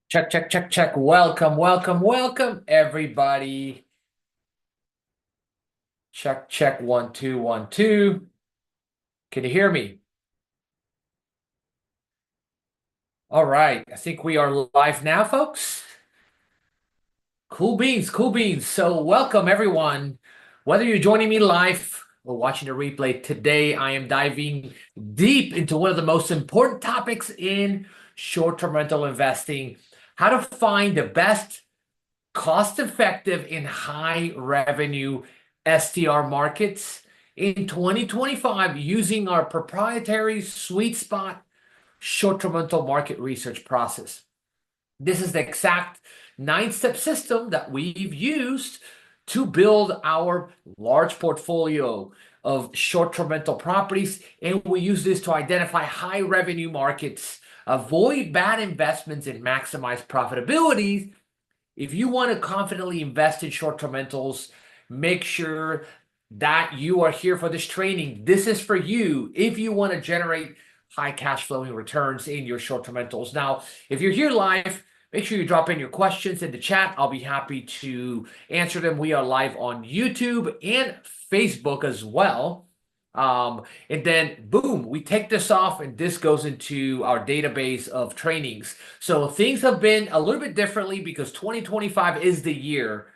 Check, check, check, check. Welcome, welcome, welcome, everybody. Check, check. 1, 2, 1, 2. Can you hear me? All right. I think we are live now, folks. Cool beans, cool beans. So, welcome, everyone. Whether you're joining me live or watching the replay, today I am diving deep into one of the most important topics in short-term rental investing: how to find the best cost-effective and high-revenue STR markets in 2025 using our proprietary sweet spot short-term rental market research process. This is the exact 9-step system that we've used to build our large portfolio of short-term rental properties, and we use this to identify high-revenue markets, avoid bad investments, and maximize profitability. If you want to confidently invest in short-term rentals, make sure that you are here for this training. This is for you if you want to generate high cash flowing returns in your short-term rentals. Now, if you're here live, make sure you drop in your questions in the chat. I'll be happy to answer them. We are live on YouTube and Facebook as well. And then boom, we take this off and this goes into our database of trainings. So things have been a little bit differently because 2025 is the year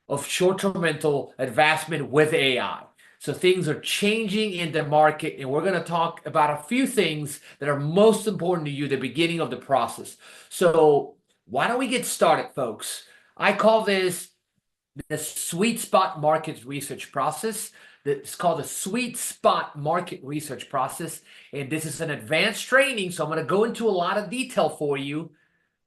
of short-term rental advancement with AI. So things are changing in the market, and we're going to talk about a few things that are most important to you at the beginning of the process. So why don't we get started, folks? I call this the sweet spot market research process. It's called the sweet spot market research process. And this is an advanced training. So I'm going to go into a lot of detail for you.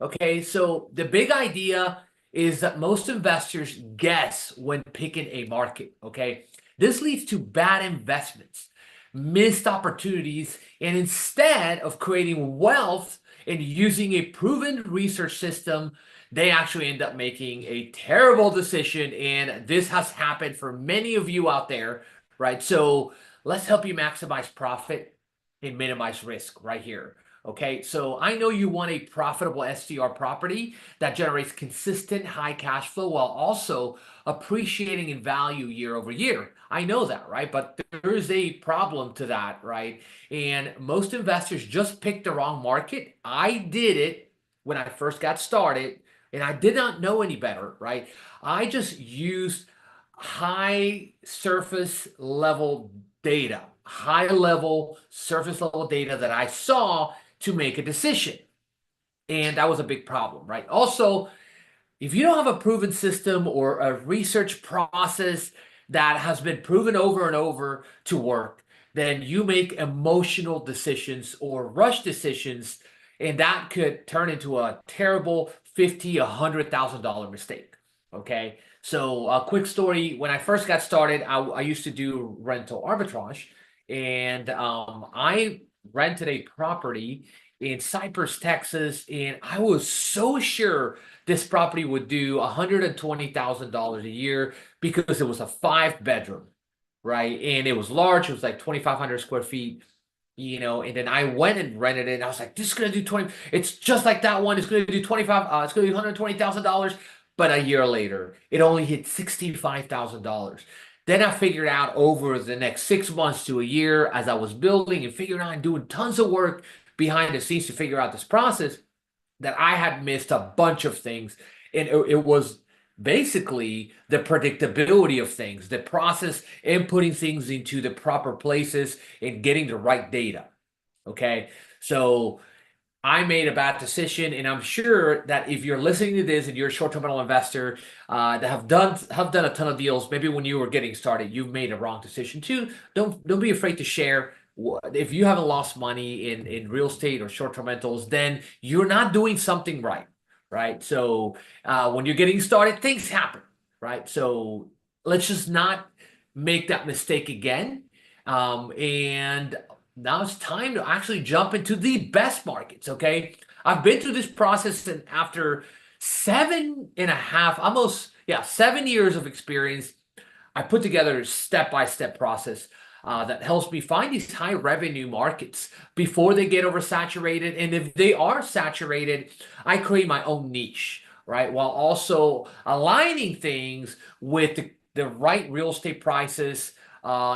Okay. So the big idea is that most investors guess when picking a market. Okay. This leads to bad investments, missed opportunities, and instead of creating wealth and using a proven research system, they actually end up making a terrible decision. And this has happened for many of you out there, right? So let's help you maximize profit and minimize risk right here. Okay, so I know you want a profitable STR property that generates consistent high cash flow while also appreciating in value year over year. I know that, right? But there is a problem to that, right? And most investors just pick the wrong market. I did it when I first got started, and I did not know any better, right? I just used high surface level data, high level surface level data that I saw to make a decision. And that was a big problem, right? Also, if you don't have a proven system or a research process that has been proven over and over to work, then you make emotional decisions or rush decisions, and that could turn into a terrible $50,000, $100,000 mistake. Okay, so a quick story: when I first got started, I used to do rental arbitrage, and I rented a property in Cypress, Texas, and I was so sure this property would do $120,000 a year because it was a 5 bedroom, right? And it was large. It was like 2,500 square feet, and then I went and rented it. And I was like, this is going to do 20. It's just like that one. It's going to do 25. It's going to do $120,000. But a year later, it only hit $65,000. Then I figured out over the next 6 months to a year, as I was building and figuring out and doing tons of work behind the scenes to figure out this process, that I had missed a bunch of things. And it was basically the predictability of things, the process, and putting things into the proper places and getting the right data. Okay. So I made a bad decision, and I'm sure that if you're listening to this and you're a short-term rental investor that have done a ton of deals, maybe when you were getting started, you've made a wrong decision too. Don't be afraid to share. If you haven't lost money in real estate or short-term rentals, then you're not doing something right, right? So when you're getting started, things happen, right? So let's just not make that mistake again. And now it's time to actually jump into the best markets. Okay. I've been through this process, and after 7.5, almost, yeah, 7 years of experience, I put together a step-by-step process. that helps me find these high revenue markets before they get oversaturated. And if they are saturated, I create my own niche, right? While also aligning things with the right real estate prices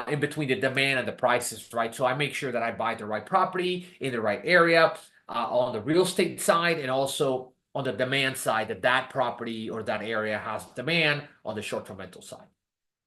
in between the demand and the prices, right? So I make sure that I buy the right property in the right area on the real estate side, and also on the demand side, that property or that area has demand on the short-term rental side.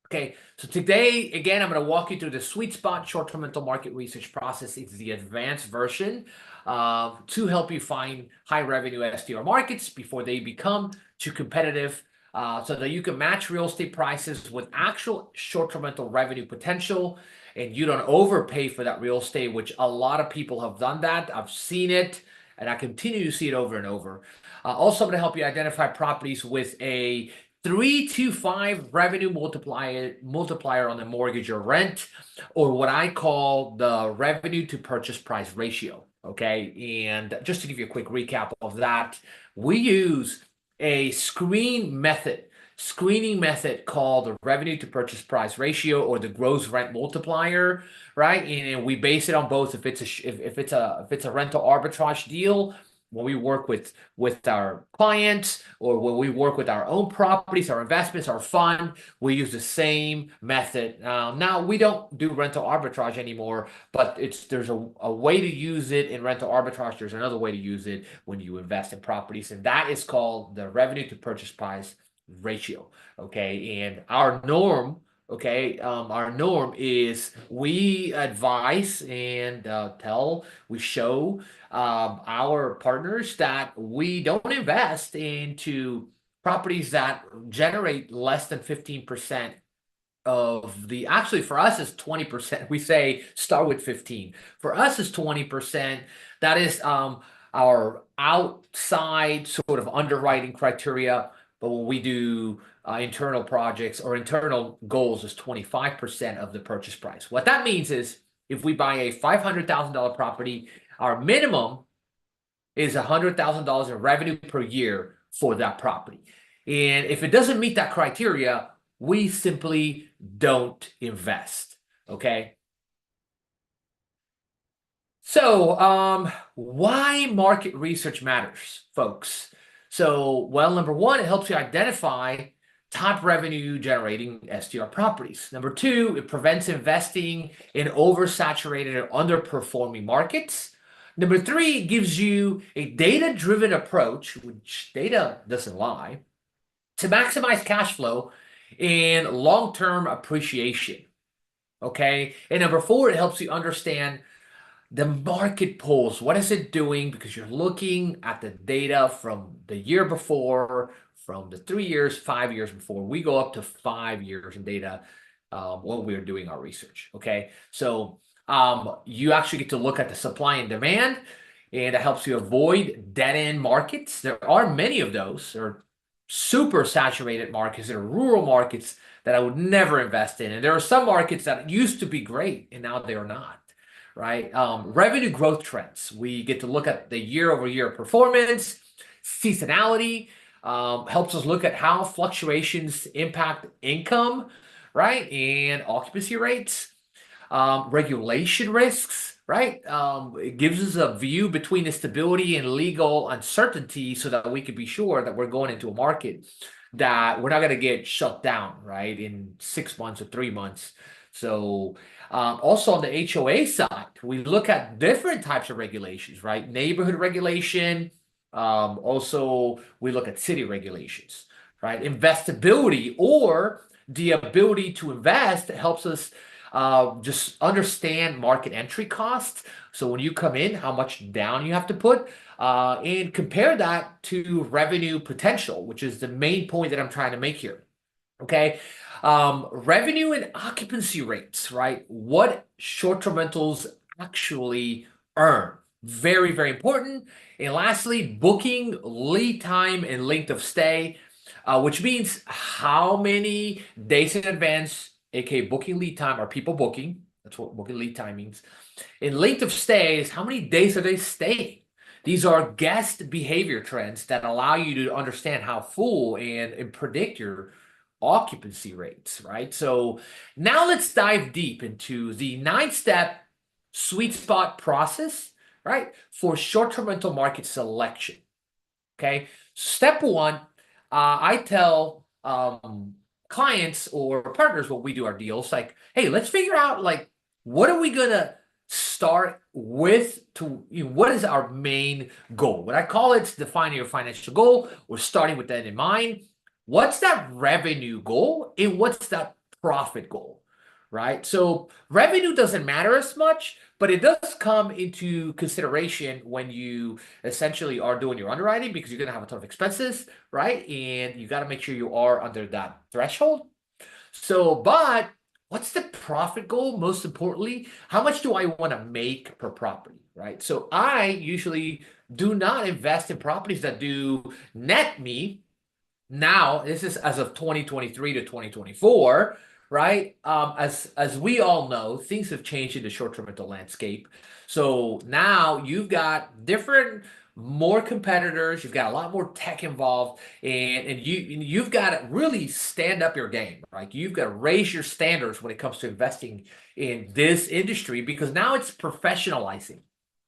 Okay, so today, again, I'm going to walk you through the sweet spot short-term rental market research process. It's the advanced version to help you find high revenue STR markets before they become too competitive, so that you can match real estate prices with actual short-term rental revenue potential, and you don't overpay for that real estate, which a lot of people have done that. I've seen it, and I continue to see it over and over. Also, I'm going to help you identify properties with a 3 to 5 revenue multiplier on the mortgage or rent, or what I call the revenue to purchase price ratio. Okay, and just to give you a quick recap of that, we use a screening method called the revenue to purchase price ratio, or the gross rent multiplier, right? And we base it on both. If it's a rental arbitrage deal, when we work with our clients, or when we work with our own properties, our investments, our fund, we use the same method. Now we don't do rental arbitrage anymore, but there's a way to use it in rental arbitrage. There's another way to use it when you invest in properties, and that is called the revenue to purchase price ratio. Okay, and our norm is we advise and we show our partners that we don't invest into properties that generate less than 15% of the, actually for us is 20%. We say start with 15. For us is 20%. That is our outside sort of underwriting criteria. But when we do internal projects or internal goals, is 25% of the purchase price. What that means is if we buy a $500,000 property, our minimum is $100,000 in revenue per year for that property. And if it doesn't meet that criteria, we simply don't invest. Okay. So why market research matters, folks? So, well, number one, it helps you identify top revenue generating STR properties. Number two, it prevents investing in oversaturated or underperforming markets. Number three, it gives you a data-driven approach, which data doesn't lie, to maximize cash flow and long-term appreciation. Okay. And number four, it helps you understand the market pulse. What is it doing? Because you're looking at the data from the year before, from the 3 years, 5 years before. We go up to 5 years in data when we're doing our research. Okay. So you actually get to look at the supply and demand, and it helps you avoid dead-end markets. There are many of those. There are super saturated markets. There are rural markets that I would never invest in. And there are some markets that used to be great and now they are not. Right? Revenue growth trends. We get to look at the year-over-year performance. Seasonality helps us look at how fluctuations impact income, right? And occupancy rates. Regulation risks, right? It gives us a view between the stability and legal uncertainty, so that we can be sure that we're going into a market that we're not going to get shut down, right, in 6 months or 3 months. So also on the HOA side, we look at different types of regulations, right? Neighborhood regulation. Also, we look at city regulations, right? Investability, or the ability to invest, helps us just understand market entry costs. So when you come in, how much down you have to put, and compare that to revenue potential, which is the main point that I'm trying to make here. Okay. Revenue and occupancy rates, right? What short-term rentals actually earn. Very, very important. And lastly, booking lead time and length of stay, which means how many days in advance, aka booking lead time, are people booking. That's what booking lead time means. And length of stay is how many days are they staying. These are guest behavior trends that allow you to understand how full and predict your occupancy rates, right? So now let's dive deep into the 9-step sweet spot process, right, for short-term rental market selection. Okay. Step one, I tell clients or partners when we do our deals, like, hey, let's figure out like what are we gonna start with what is our main goal? What I call it's defining your financial goal. We're starting with that in mind. What's that revenue goal and what's that profit goal? Right. So revenue doesn't matter as much, but it does come into consideration when you essentially are doing your underwriting because you're going to have a ton of expenses, right? And you got to make sure you are under that threshold. So, but what's the profit goal? Most importantly, how much do I want to make per property, right? So I usually do not invest in properties that do net me. Now, this is as of 2023 to 2024, right? As we all know, things have changed in the short-term rental landscape. So now you've got different, more competitors. You've got a lot more tech involved, and you've got to really stand up your game, right? You've got to raise your standards when it comes to investing in this industry because now it's professionalizing.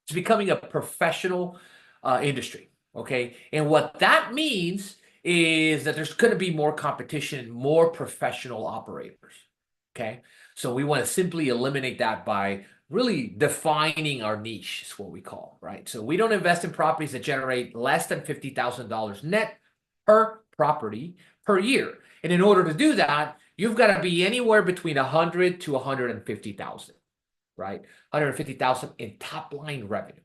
It's becoming a professional industry. Okay, and what that means is that there's going to be more competition, more professional operators. Okay. So we want to simply eliminate that by really defining our niche, is what we call, right? So we don't invest in properties that generate less than $50,000 net per property per year. And in order to do that, you've got to be anywhere between 100 to 150,000, right? 150,000 in top line revenue.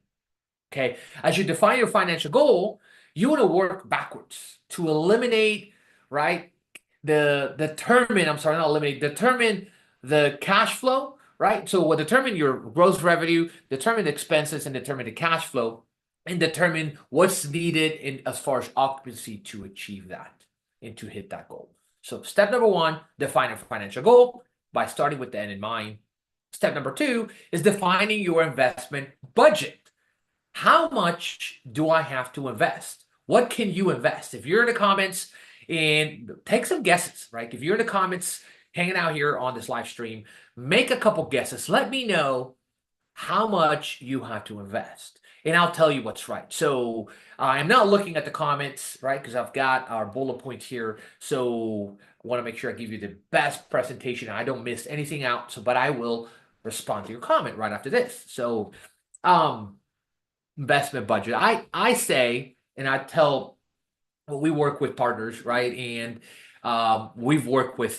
Okay. As you define your financial goal, you want to work backwards to eliminate, right? Determine the cash flow, right? So we'll determine your gross revenue, determine the expenses, and determine the cash flow, and determine what's needed in as far as occupancy to achieve that and to hit that goal. So step number one, define a financial goal by starting with the end in mind. Step number two is defining your investment budget. How much do I have to invest? What can you invest? If you're in the comments and take some guesses, right? If you're in the comments hanging out here on this live stream, make a couple guesses. Let me know how much you have to invest. And I'll tell you what's right. So I'm not looking at the comments, right? Because I've got our bullet points here. So I want to make sure I give you the best presentation. I don't miss anything out. So, but I will respond to your comment right after this. So, investment budget. I say, and I tell, well, we work with partners, right? And we've worked with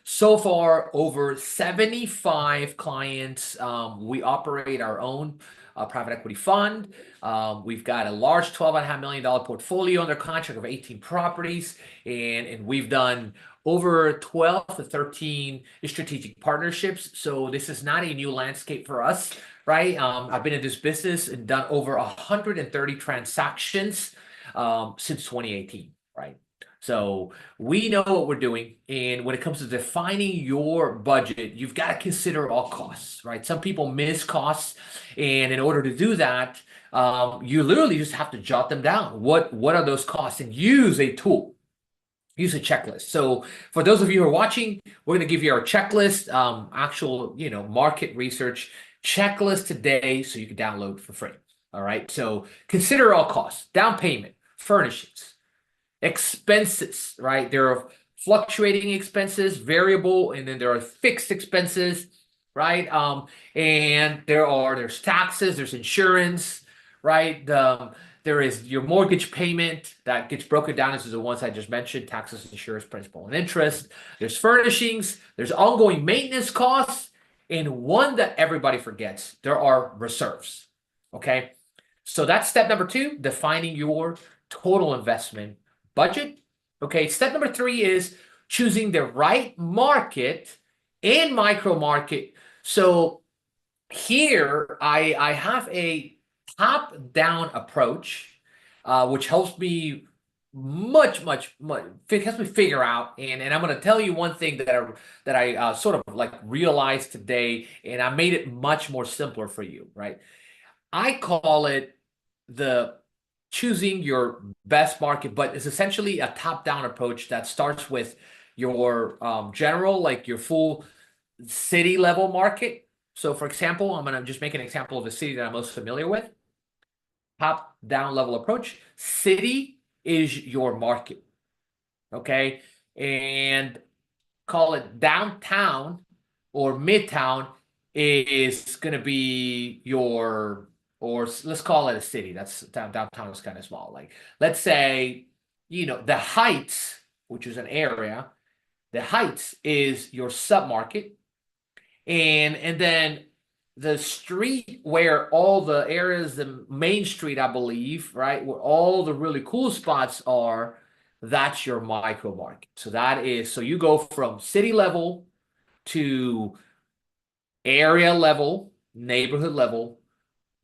so far over 75 clients. We operate our own private equity fund. We've got a large $12.5 million portfolio under contract of 18 properties, and we've done over 12 to 13 strategic partnerships. So this is not a new landscape for us, right? I've been in this business and done over 130 transactions since 2018, right? So we know what we're doing. And when it comes to defining your budget, you've got to consider all costs, right? Some people miss costs. And in order to do that, you literally just have to jot them down. What are those costs? And use a tool. Use a checklist. So for those of you who are watching, we're going to give you our checklist, actual, market research checklist today so you can download for free. All right. So consider all costs, down payment, furnishings, expenses, right? There are fluctuating expenses, variable, and then there are fixed expenses, right? And there's taxes, there's insurance, right? There is your mortgage payment that gets broken down into the ones I just mentioned: taxes, insurance, principal, and interest. There's furnishings, there's ongoing maintenance costs, and one that everybody forgets, there are reserves. Okay. So that's step number two, defining your total investment budget. Okay. Step number three is choosing the right market and micro market. So here I have a top-down approach, which helps me helps me figure out. And I'm going to tell you one thing that I sort of like realized today, and I made it much more simpler for you, right? I call it the choosing your best market, but it's essentially a top-down approach that starts with your general, like your full city level market. So for example, I'm going to just make an example of the city that I'm most familiar with. Top down level approach. City is your market. Okay. And call it downtown or midtown is going to be your, or let's call it a city. That's downtown is kind of small. Like, let's say, the Heights, which is an area, the Heights is your submarket. And then the street where all the areas, the main street, I believe, right, where all the really cool spots are, that's your micro market. So you go from city level to area level, neighborhood level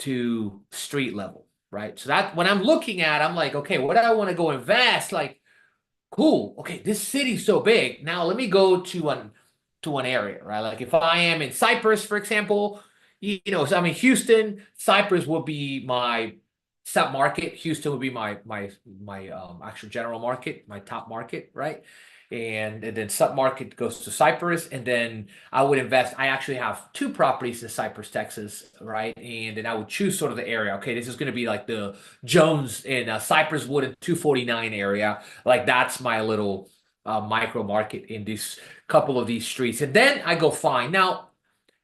to street level, right? So that when I'm looking at, I'm like, okay, what do I want to go invest? Like, cool. Okay, this city's so big. Now let me go to an area, right? Like if I am in Cyprus, for example, so I'm in Houston, Cyprus will be my sub market. Houston would be my actual general market, my top market, right? And then sub market goes to Cyprus, and then I would invest. I actually have two properties in Cyprus, Texas, right? And then I would choose sort of the area. Okay, this is going to be like the Jones in Cypress Wood and 249 area. Like that's my little micro market in this couple of these streets. And then I go find. Now,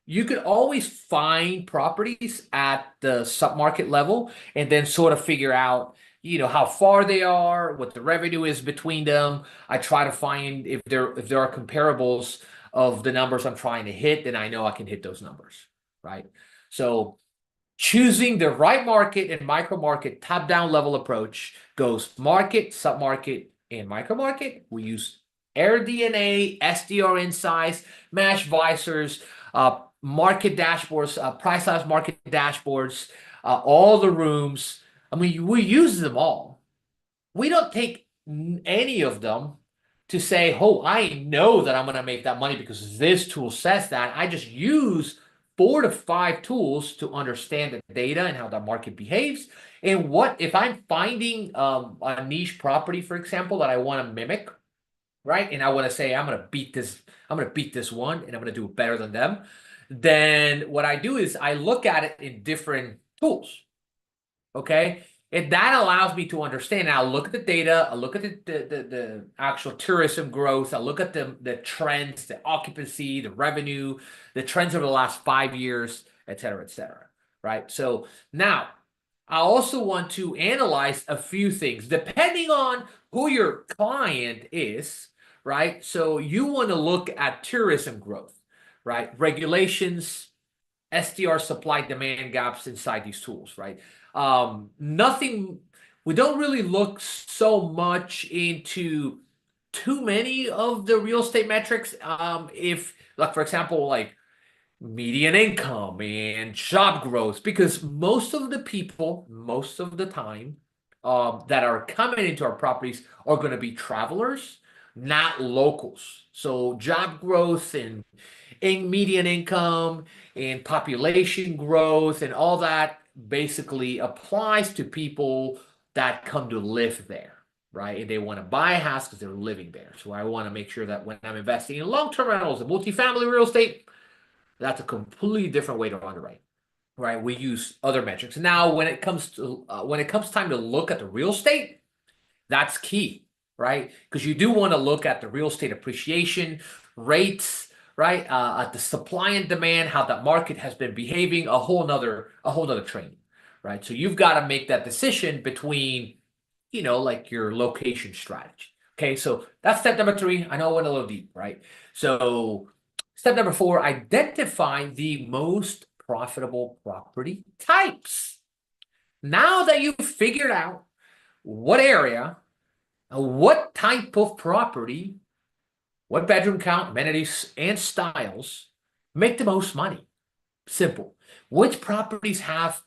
you could always find properties at the submarket level and then sort of figure out, how far they are, what the revenue is between them. I try to find if there are comparables of the numbers I'm trying to hit, then I know I can hit those numbers, right? So choosing the right market and micro market top-down level approach goes market, sub-market, and micro market. We use AirDNA, STR insights, Match Visors, market dashboards, price size market dashboards, all the rooms. I mean, we use them all. We don't take any of them to say, oh, I know that I'm going to make that money because this tool says that. I just use 4 to 5 tools to understand the data and how the market behaves. And what if I'm finding a niche property, for example, that I want to mimic, right? And I want to say I'm going to beat this one, and I'm going to do it better than them. Then what I do is I look at it in different tools. Okay. And that allows me to understand. I'll look at the data, I'll look at the actual tourism growth, I'll look at the trends, the occupancy, the revenue, the trends over the last 5 years, et cetera, right? So now I also want to analyze a few things depending on who your client is, right? So you want to look at tourism growth, right? Regulations, STR supply demand gaps inside these tools, right? Nothing, we don't really look so much into too many of the real estate metrics. If, like, for example, like median income and job growth, because most of the people, most of the time, that are coming into our properties are going to be travelers, not locals. So job growth and in median income and population growth and all that basically applies to people that come to live there, right? And they want to buy a house because they're living there. So I want to make sure that when I'm investing in long-term rentals and multifamily real estate, that's a completely different way to underwrite, right? We use other metrics. Now, when it comes time to look at the real estate, that's key, right? Because you do want to look at the real estate appreciation rates, right? At the supply and demand, how that market has been behaving, a whole nother training, right? So you've got to make that decision between, like your location strategy. Okay, so that's step number 3. I know I went a little deep, right? So step number 4, identify the most profitable property types. Now that you've figured out what area, what type of property, what bedroom count, amenities, and styles make the most money? Simple. Which properties have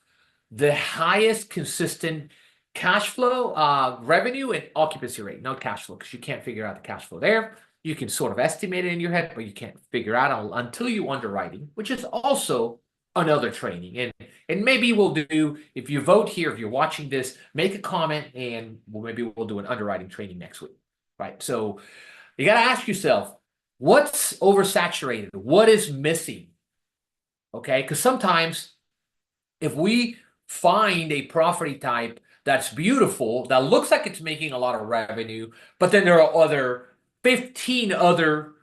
the highest consistent cash flow, revenue, and occupancy rate? Not cash flow, because you can't figure out the cash flow there. You can sort of estimate it in your head, but you can't figure out until you underwriting, which is also another training. And maybe we'll do, if you vote here, if you're watching this, make a comment, and maybe we'll do an underwriting training next week, right? So You got to ask yourself, what's oversaturated? What is missing? Okay, because sometimes if we find a property type that's beautiful, that looks like it's making a lot of revenue, but then there are 15 other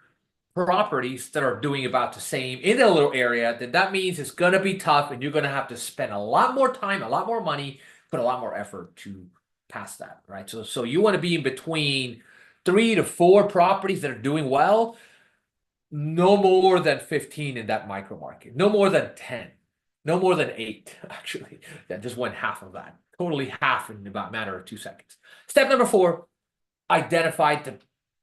properties that are doing about the same in a little area, then that means it's going to be tough and you're going to have to spend a lot more time, a lot more money, put a lot more effort to pass that, right? So you want to be in between 3 to 4 properties that are doing well, no more than 15 in that micro market, no more than 10, no more than 8, actually. That just went half of that, totally half in about a matter of 2 seconds. Step number 4, identify the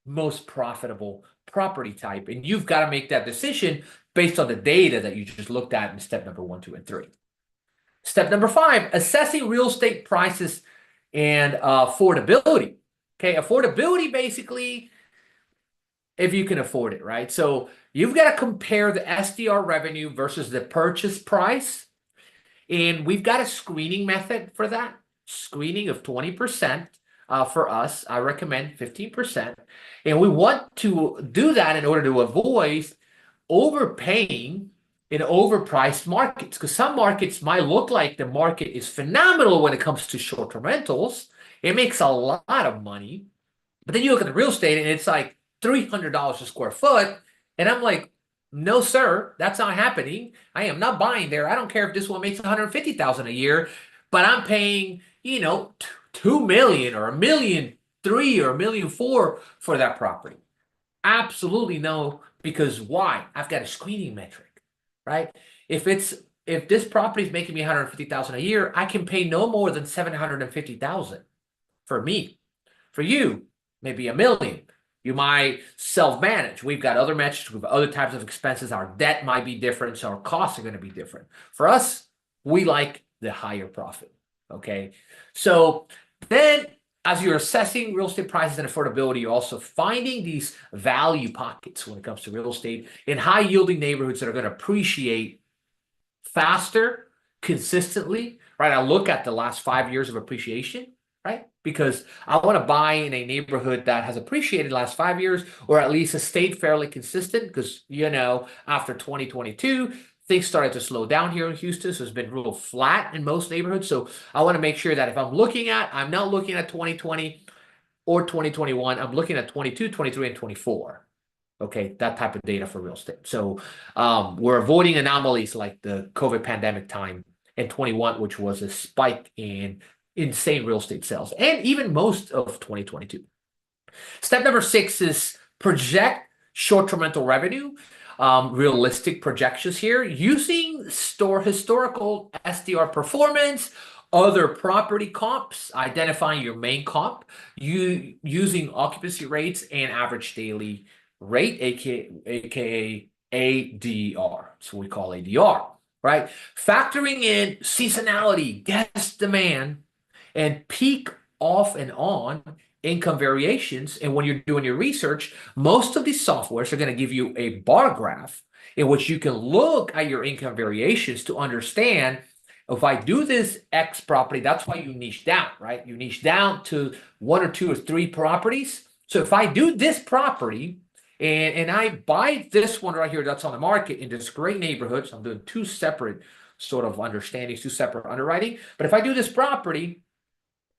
most profitable property type. And you've got to make that decision based on the data that you just looked at in step number 1, 2, and 3. Step number 5, assessing real estate prices and affordability. Okay, affordability basically, if you can afford it, right? So you've got to compare the STR revenue versus the purchase price. And we've got a screening method for that, screening of 20%. For us, I recommend 15%. And we want to do that in order to avoid overpaying in overpriced markets. Because some markets might look like the market is phenomenal when it comes to short-term rentals. It makes a lot of money. But then you look at the real estate and it's like $300 a square foot. And I'm like, no, sir, that's not happening. I am not buying there. I don't care if this one makes $150,000 a year, but I'm paying, 2 million or $1,300,000 or $1,400,000 for that property. Absolutely no, because why? I've got a screening metric, right? If this property is making me $150,000 a year, I can pay no more than $750,000 for me. For you, maybe $1 million. You might self-manage. We've got other metrics. We've got other types of expenses. Our debt might be different, so our costs are going to be different. For us, we like the higher profit, okay? So then as you're assessing real estate prices and affordability, you're also finding these value pockets when it comes to real estate in high-yielding neighborhoods that are going to appreciate faster, consistently, right? I look at the last 5 years of appreciation, right? Because I want to buy in a neighborhood that has appreciated the last 5 years or at least has stayed fairly consistent because, after 2022, things started to slow down here in Houston. So it's been real flat in most neighborhoods. So I want to make sure that if I'm not looking at 2020 or 2021, I'm looking at 22, 23, and 24. Okay, that type of data for real estate. So we're avoiding anomalies like the COVID pandemic time in 21, which was a spike in insane real estate sales, and even most of 2022. Step number 6 is project short-term rental revenue. Realistic projections here using historical STR performance, other property comps, identifying your main comp, using occupancy rates and average daily rate, aka ADR. So we call ADR, right? Factoring in seasonality, guest demand, and peak off and on income variations. And when you're doing your research, most of these softwares are going to give you a bar graph in which you can look at your income variations to understand if I do this X property, that's why you niche down, right? You niche down to 1 or 2 or 3 properties. So if I do this property and I buy this one right here that's on the market in this great neighborhood, so I'm doing 2 separate sort of understandings, 2 separate underwriting. But if I do this property,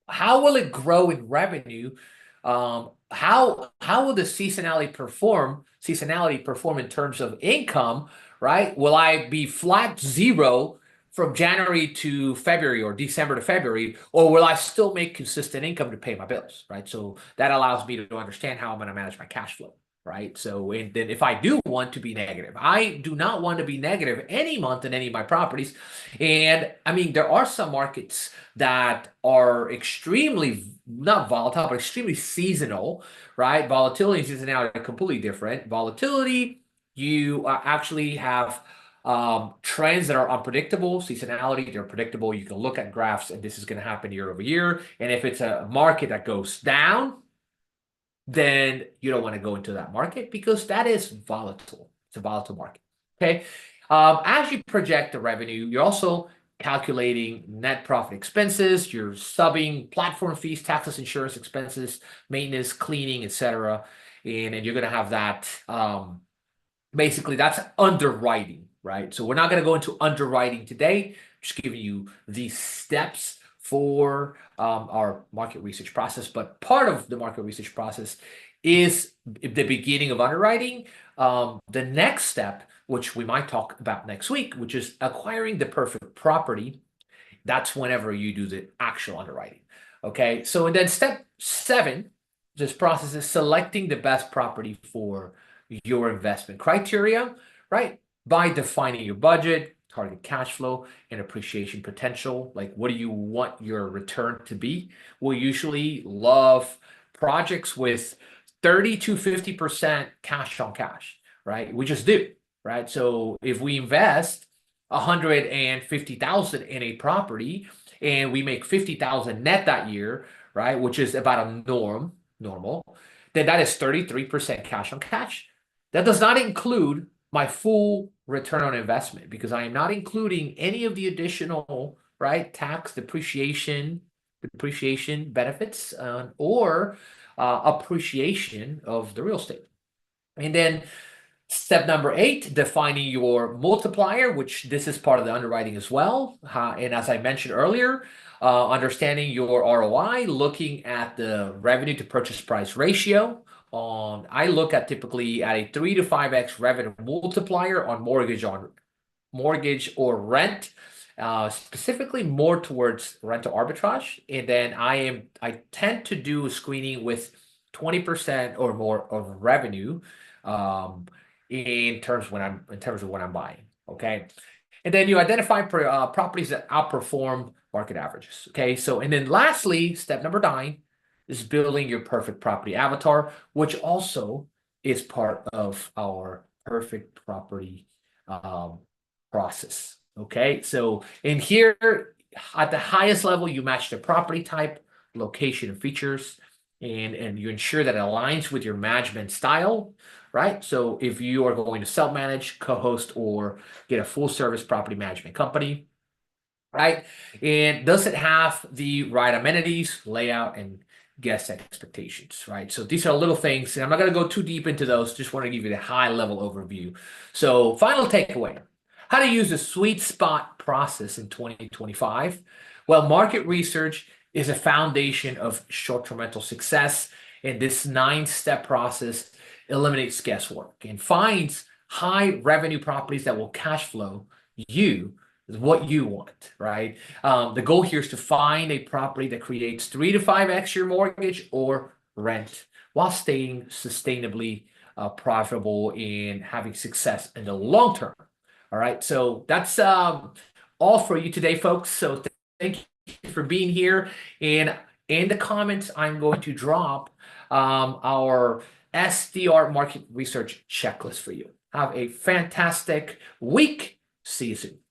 how will it grow in revenue? How will the seasonality perform in terms of income, right? Will I be flat 0 from January to February or December to February, or will I still make consistent income to pay my bills, right? So that allows me to understand how I'm going to manage my cash flow, right? So and then if I do want to be negative, I do not want to be negative any month in any of my properties. And I mean, there are some markets that are extremely, not volatile, but extremely seasonal, right? Volatility and seasonality are completely different. Volatility, you actually have trends that are unpredictable. Seasonality, they're predictable. You can look at graphs and this is going to happen year over year. And if it's a market that goes down, then you don't want to go into that market because that is volatile. It's a volatile market. Okay. As you project the revenue, you're also calculating net profit expenses. You're subbing platform fees, taxes, insurance expenses, maintenance, cleaning, etc. and you're going to have that. Basically, that's underwriting, right? So we're not going to go into underwriting today. Just giving you these steps for our market research process. But part of the market research process is the beginning of underwriting. The next step, which we might talk about next week, which is acquiring the perfect property. That's whenever you do the actual underwriting. Okay. So, and then step 7, this process is selecting the best property for your investment criteria, right? By defining your budget, target cash flow, and appreciation potential. Like, what do you want your return to be? We usually love projects with 30 to 50% cash on cash, right? We just do, right? So if we invest 150,000 in a property and we make 50,000 net that year, right, which is about a normal, then that is 33% cash on cash. That does not include my full return on investment because I am not including any of the additional, right, tax depreciation benefits or appreciation of the real estate. And then step number 8, defining your multiplier, which this is part of the underwriting as well. And as I mentioned earlier, understanding your ROI, looking at the revenue to purchase price ratio. I look at typically at a 3 to 5x revenue multiplier on mortgage or rent, specifically more towards rental arbitrage. And then I tend to do a screening with 20% or more of revenue. In terms of when I'm buying. Okay. And then you identify properties that outperform market averages. Okay. So, and then lastly, step number 9 is building your perfect property avatar, which also is part of our perfect property process. Okay. So in here, at the highest level, you match the property type, location, and features, and you ensure that it aligns with your management style, right? So if you are going to self-manage, co-host, or get a full-service property management company, right? And does it have the right amenities, layout, and guest expectations, right? So these are little things, and I'm not going to go too deep into those. Just want to give you the high-level overview. So final takeaway, how to use the sweet spot process in 2025. Well, market research is a foundation of short-term rental success, and this 9-step process eliminates guesswork and finds high revenue properties that will cash flow you is what you want, right? The goal here is to find a property that creates 3 to 5x your mortgage or rent while staying sustainably profitable and having success in the long term. All right, so that's all for you today, folks. So thank you for being here. And in the comments, I'm going to drop our STR market research checklist for you. Have a fantastic week. See you soon.